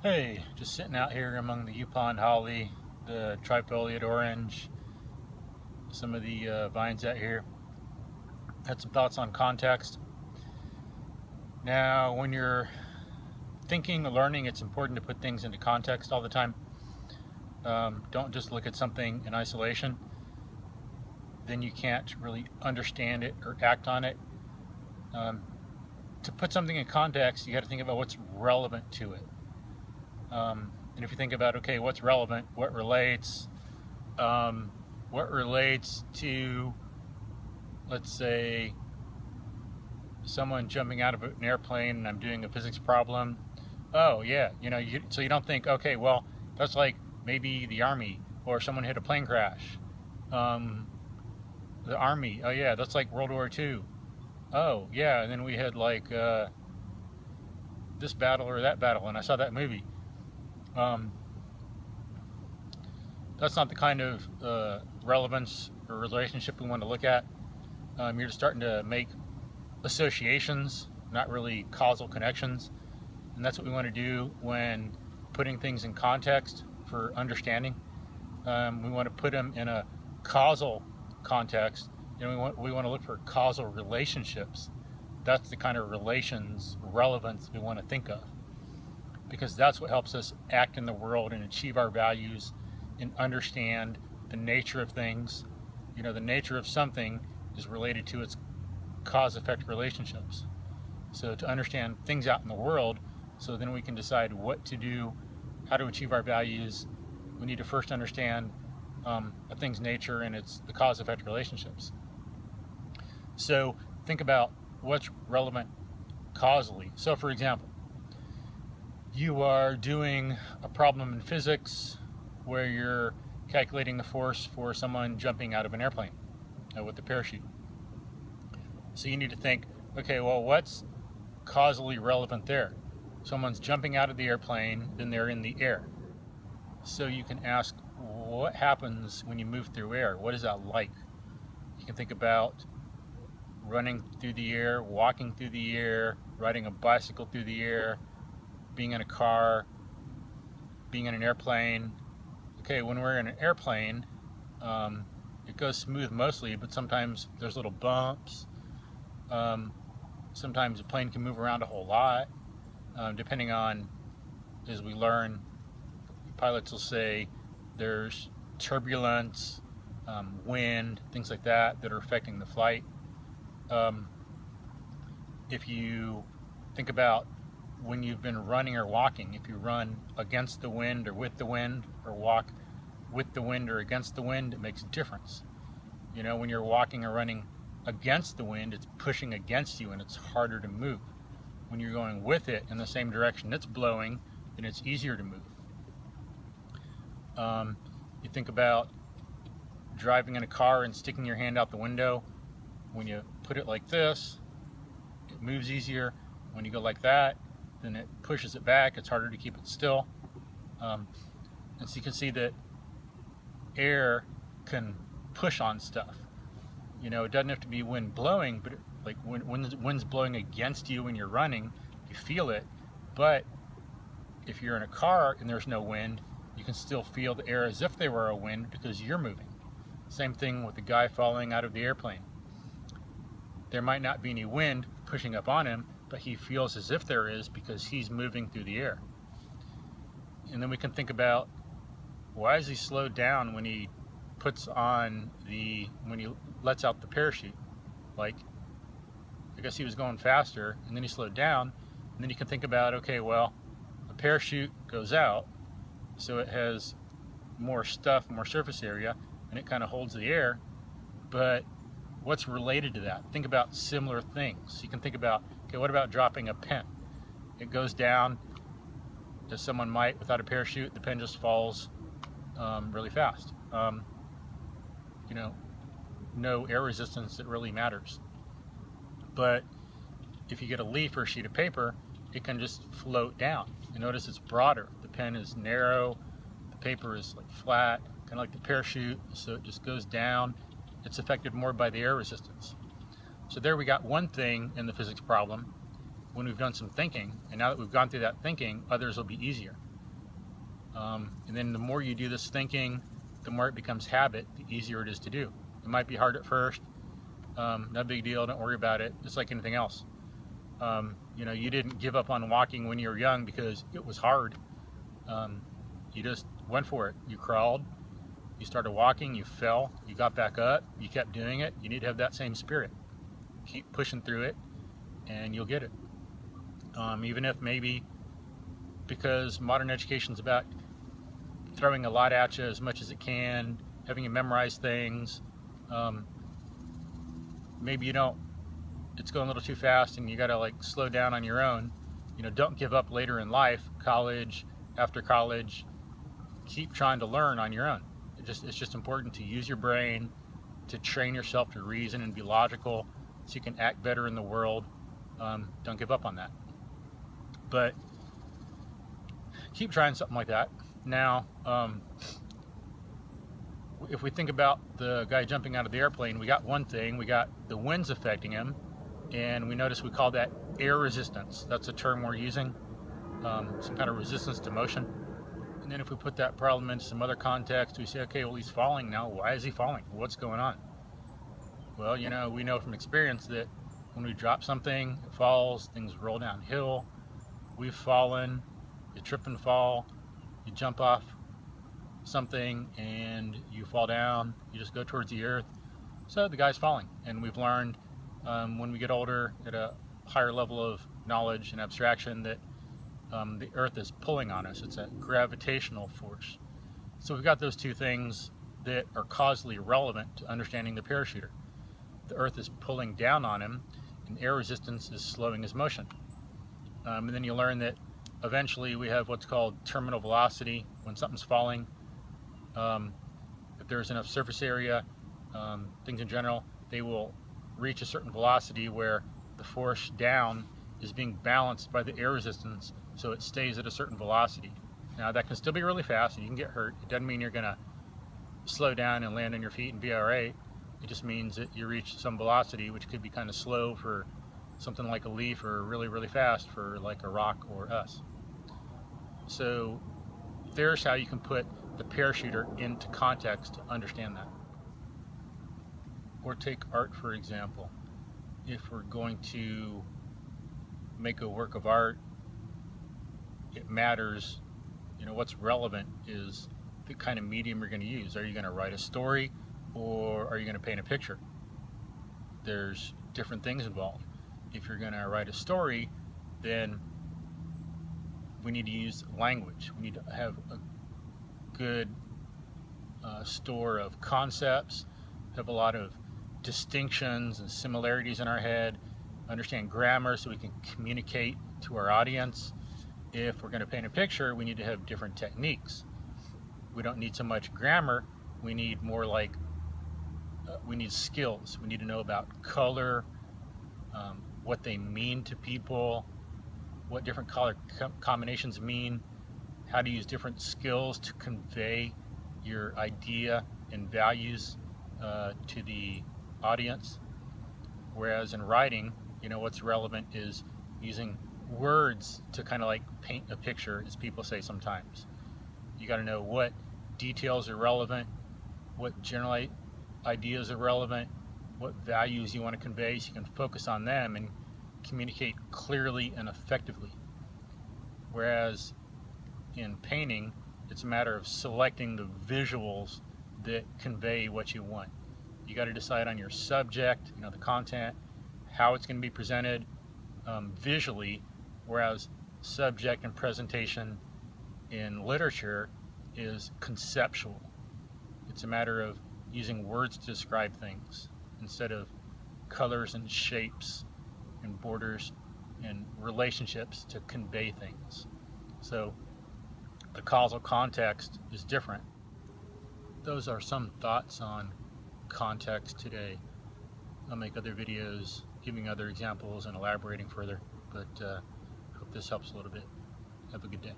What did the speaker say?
Hey, just sitting out here among the Yupon holly, the trifoliate orange, some of the vines out here. Had some thoughts on context. Now, when you're thinking or learning, it's important to put things into context all the time. Don't just look at something in isolation. Then you can't really understand it or act on it. To put something in context, you got to think about what's relevant to it. And if you think about, okay, what's relevant, what relates to, let's say, someone jumping out of an airplane and I'm doing a physics problem. Oh yeah, so you don't think, okay, well, that's like maybe the Army or someone hit a plane crash. The Army, oh yeah, that's like World War II. Oh yeah, and then we had like this battle or that battle, and I saw that movie. That's not the kind of relevance or relationship we want to look at. You're just starting to make associations, not really causal connections. And that's what we want to do when putting things in context for understanding. We want to put them in a causal context, and we want to look for causal relationships. That's the kind of relations, relevance we want to think of, because that's what helps us act in the world and achieve our values and understand the nature of things. The nature of something is related to its cause-effect relationships. So to understand things out in the world, so then we can decide what to do, how to achieve our values, we need to first understand a thing's nature and the cause-effect relationships. So think about what's relevant causally. So for example, you are doing a problem in physics where you're calculating the force for someone jumping out of an airplane with the parachute. So you need to think, okay, well, what's causally relevant there? Someone's jumping out of the airplane, then they're in the air. So you can ask, what happens when you move through air? What is that like? You can think about running through the air, walking through the air, riding a bicycle through the air, being in a car, being in an airplane. Okay, when we're in an airplane, it goes smooth mostly, but sometimes there's little bumps. Sometimes the plane can move around a whole lot, depending on, as we learn, pilots will say there's turbulence, wind, things like that are affecting the flight. If you think about when you've been running or walking, if you run against the wind or with the wind, or walk with the wind or against the wind, it makes a difference. When you're walking or running against the wind, it's pushing against you and it's harder to move. When you're going with it in the same direction it's blowing, then it's easier to move. You think about driving in a car and sticking your hand out the window. When you put it like this, it moves easier. When you go like that, then it pushes it back. It's harder to keep it still. And so you can see that air can push on stuff. It doesn't have to be wind blowing, but like when the wind's blowing against you when you're running, you feel it. But if you're in a car and there's no wind, you can still feel the air as if there were a wind because you're moving. Same thing with the guy falling out of the airplane. There might not be any wind pushing up on him, but he feels as if there is because he's moving through the air. And then we can think about, why is he slowed down when he when he lets out the parachute? Like, I guess he was going faster and then he slowed down. And then you can think about, okay, well, a parachute goes out, so it has more stuff, more surface area, and it kind of holds the air. But what's related to that? Think about similar things. You can think about, okay, what about dropping a pen? It goes down, as someone might without a parachute, the pen just falls really fast. No air resistance that really matters. But if you get a leaf or a sheet of paper, it can just float down. You notice it's broader. The pen is narrow, the paper is like flat, kind of like the parachute, so it just goes down. It's affected more by the air resistance. So there we got one thing in the physics problem when we've done some thinking, and now that we've gone through that thinking, others will be easier. And then the more you do this thinking, the more it becomes habit, the easier it is to do. It might be hard at first, no big deal, don't worry about it, just like anything else. You didn't give up on walking when you were young because it was hard. You just went for it. You crawled, you started walking, you fell, you got back up, you kept doing it. You need to have that same spirit. Keep pushing through it and you'll get it. Even if maybe, because modern education is about throwing a lot at you as much as it can, having you memorize things, maybe it's going a little too fast and you got to slow down on your own. Don't give up later in life, college, after college. Keep trying to learn on your own. It's just important to use your brain, to train yourself to reason and be logical so you can act better in the world. Don't give up on that. But keep trying something like that. Now, if we think about the guy jumping out of the airplane, we got one thing, we got the winds affecting him, and we notice we call that air resistance. That's a term we're using, some kind of resistance to motion. And then if we put that problem into some other context, we say, okay, well, he's falling now. Why is he falling? What's going on? Well, we know from experience that when we drop something, it falls, things roll downhill. We've fallen, you trip and fall, you jump off something and you fall down, you just go towards the earth. So the guy's falling. And we've learned when we get older at a higher level of knowledge and abstraction that the earth is pulling on us. It's a gravitational force. So we've got those two things that are causally relevant to understanding the parachuter. The earth is pulling down on him and air resistance is slowing his motion. And then you learn that eventually we have what's called terminal velocity when something's falling. If there's enough surface area, things in general, they will reach a certain velocity where the force down is being balanced by the air resistance, so it stays at a certain velocity. Now that can still be really fast and you can get hurt. It doesn't mean you're going to slow down and land on your feet and be all right. It just means that you reach some velocity, which could be kind of slow for something like a leaf, or really, really fast for like a rock or us. So there's how you can put the parachuter into context to understand that. Or take art, for example. If we're going to make a work of art, it matters, what's relevant is the kind of medium you're going to use. Are you going to write a story or are you going to paint a picture? There's different things involved. If you're going to write a story, then we need to use language. We need to have a good store of concepts, have a lot of distinctions and similarities in our head, understand grammar so we can communicate to our audience. If we're going to paint a picture, we need to have different techniques. We don't need so much grammar, we need more we need skills. We need to know about color, what they mean to people, what different color combinations mean, how to use different skills to convey your idea and values to the audience. Whereas in writing, what's relevant is using words to kind of paint a picture, as people say sometimes. You got to know what details are relevant, what general ideas are relevant, what values you want to convey, so you can focus on them and communicate clearly and effectively. Whereas in painting, it's a matter of selecting the visuals that convey what you want. You got to decide on your subject, the content, how it's going to be presented visually, whereas subject and presentation in literature is conceptual. It's a matter of using words to describe things instead of colors and shapes and borders and relationships to convey things. So the causal context is different. Those are some thoughts on context today. I'll make other videos giving other examples and elaborating further, but hope this helps a little bit. Have a good day.